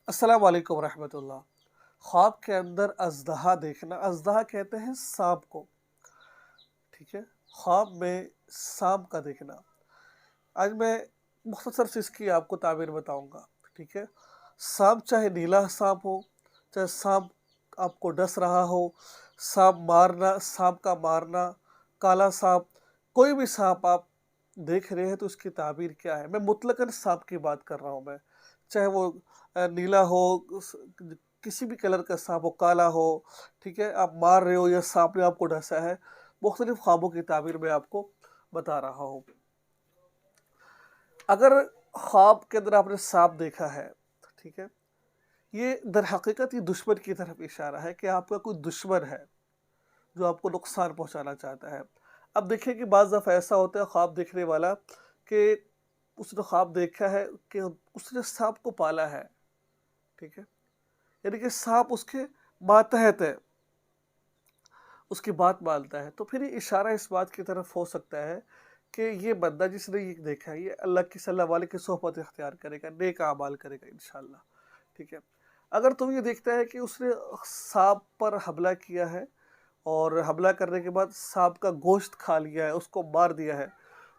अस्सलाम वालेकुम रहमतुल्लाह। ख्वाब के अंदर अज़दहा देखना, अज़दहा कहते हैं सांप को, ठीक है? ख्वाब में सांप का देखना। आज मैं मुख्तसर सी इसकी आपको ताबीर बताऊंगा, ठीक है? सांप चाहे नीला सांप हो, चाहे सांप आपको डस रहा हो, सांप का मारना, काला सांप, कोई भी सांप आप देख रहे हैं तो उसकी ताबीर क्या है? मैं मुतलकन सांप की बात कर रहा हूँ मैं। चाहे वो नीला हो, किसी भी कलर का सांप हो, काला हो, ठीक है? आप मार रहे हो या सांप ने आपको डसा है, मुख्तलिफ ख्वाबों की ताबीर मैं आपको बता रहा हूँ। अगर ख्वाब के अंदर आपने सांप देखा है, ठीक है? ये दर हकीकत ये दुश्मन की तरफ इशारा है कि आपका कोई दुश्मन है जो आपको नुकसान पहुंचाना चाहता है। अब देखिए कि बाज़ दफ़ा ऐसा होता है ख्वाब देखने वाला कि उसने ख्वाब देखा है कि उसने सांप को पाला है, ठीक है? यानी कि सांप उसके मातहत है, उसकी बात मानता है। तो फिर ये इशारा इस बात की तरफ हो सकता है कि ये बंदा जिसने ये देखा है, ये अल्लाह की सल्लल्लाहु वाले की सोहबत इख्तियार करेगा, नेक अमाल करेगा इंशाअल्लाह, ठीक है? अगर तुम ये देखता है कि उसने सांप पर हमला किया है और हमला करने के बाद सांप का गोश्त खा लिया है, उसको मार दिया है,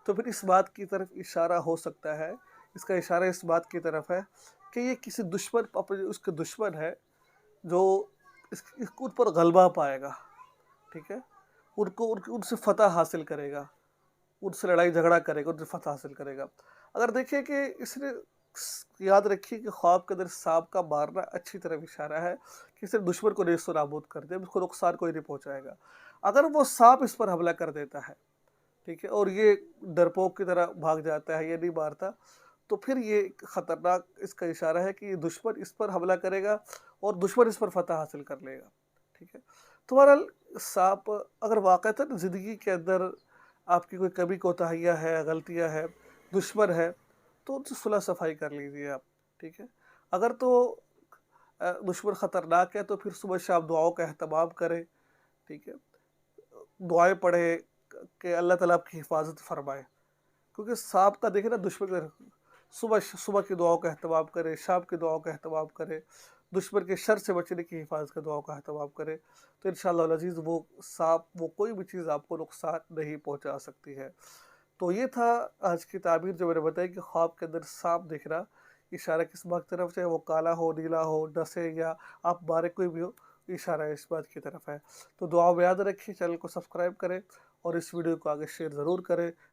तो फिर इस बात की तरफ इशारा हो सकता है, इसका इशारा इस बात की तरफ है कि ये किसी दुश्मन अपने उसके दुश्मन है जो उन पर गलबा पाएगा, ठीक है? उनसे फ़तह हासिल करेगा, उनसे लड़ाई झगड़ा करेगा, उनसे फ़तह हासिल करेगा। अगर देखिए कि इसने याद रखिए कि ख्वाब के अंदर सांप का मारना अच्छी तरफ इशारा है कि सिर्फ दुश्मन को नेस्त नाबूद कर दे, उसको नुकसान कोई नहीं पहुंचाएगा। अगर वो सांप इस पर हमला कर देता है, ठीक है, और ये डरपोक की तरह भाग जाता है, ये नहीं मारता, तो फिर ये खतरनाक इसका इशारा है कि ये दुश्मन इस पर हमला करेगा और दुश्मन इस पर फतह हासिल कर लेगा, ठीक है? तो बहरहाल सांप अगर वाक़तन ज़िंदगी के अंदर आपकी कोई कमी कोताहियाँ है, गलतियाँ हैं, दुश्मन है, तो उनसे सुलह सफ़ाई कर लीजिए आप, ठीक है? अगर तो दुश्मन ख़तरनाक है तो फिर सुबह शाम दुआओं का एहतमाम करें, ठीक है? दुआएँ पढ़ें कि अल्लाह ताला आपकी हिफ़ाज़त फ़रमाए। क्योंकि सांप का देखिए ना दुश्मन का सुबह सुबह की दुआओं का एहतमाम करें, शाम की दुआओं का एहतमाम करें, दुश्मन के शर से बचने की हिफाज़त की दुआओं का एहतमाम करें, तो इंशाअल्लाह अल अज़ीज़ वो सांप वो कोई भी चीज़ आपको नुकसान नहीं पहुँचा सकती है। तो ये था आज की ताबीर जो मैंने बताई कि ख्वाब के अंदर सांप दिखना, इशारा किस बात की तरफ से है, वो काला हो, नीला हो, डसे या आप मारे कोई भी हो, इशारा इस बात की तरफ है। तो दुआ में याद रखिए, चैनल को सब्सक्राइब करें और इस वीडियो को आगे शेयर ज़रूर करें।